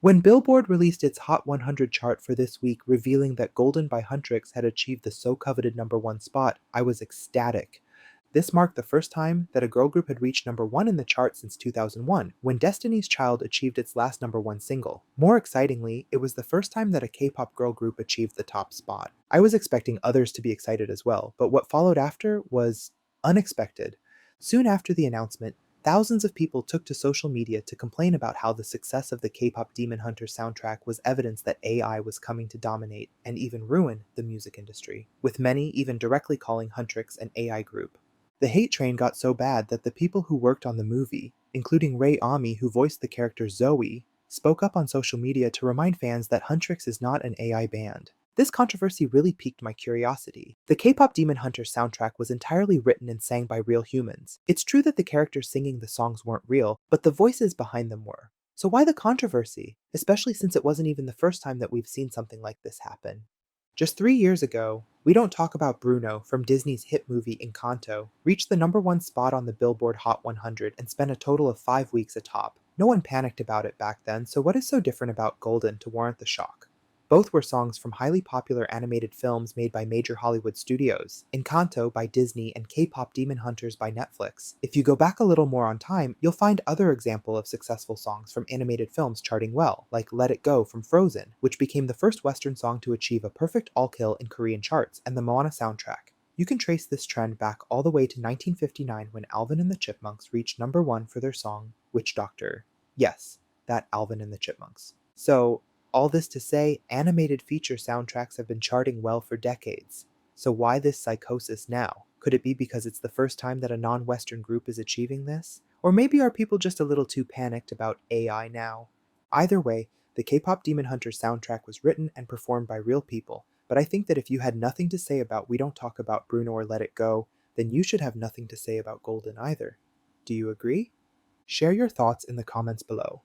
When Billboard released its Hot 100 chart for this week, revealing that Golden by Huntrix had achieved the so coveted #1 spot, I was ecstatic. This marked the first time that a girl group had reached #1 in the chart since 2001, when Destiny's Child achieved its last #1 single. More excitingly, it was the first time that a K-pop girl group achieved the top spot. I was expecting others to be excited as well, but what followed after was unexpected. Soon after the announcement, thousands of people took to social media to complain about how the success of the K-pop Demon Hunter soundtrack was evidence that AI was coming to dominate and even ruin the music industry, with many even directly calling Huntrix an AI group. The hate train got so bad that the people who worked on the movie, including Ray Ami who voiced the character Zoe, spoke up on social media to remind fans that Huntrix is not an AI band. This controversy really piqued my curiosity. The K-pop Demon Hunter soundtrack was entirely written and sang by real humans. It's true that the characters singing the songs weren't real, but the voices behind them were. So why the controversy? Especially since it wasn't even the first time that we've seen something like this happen. Just 3 years ago, We Don't Talk About Bruno from Disney's hit movie Encanto reached the #1 spot on the Billboard Hot 100 and spent a total of 5 weeks atop. No one panicked about it back then, so what is so different about Golden to warrant the shock? Both were songs from highly popular animated films made by major Hollywood studios, Encanto by Disney and K-pop Demon Hunters by Netflix. If you go back a little more on time, you'll find other examples of successful songs from animated films charting well, like Let It Go from Frozen, which became the first Western song to achieve a perfect all-kill in Korean charts, and the Moana soundtrack. You can trace this trend back all the way to 1959 when Alvin and the Chipmunks reached #1 for their song, Witch Doctor. Yes, that Alvin and the Chipmunks. So, all this to say, animated feature soundtracks have been charting well for decades. So why this psychosis now? Could it be because it's the first time that a non-Western group is achieving this? Or maybe are people just a little too panicked about AI now? Either way, the K-pop Demon Hunter soundtrack was written and performed by real people, but I think that if you had nothing to say about We Don't Talk About Bruno or Let It Go, then you should have nothing to say about Golden either. Do you agree? Share your thoughts in the comments below.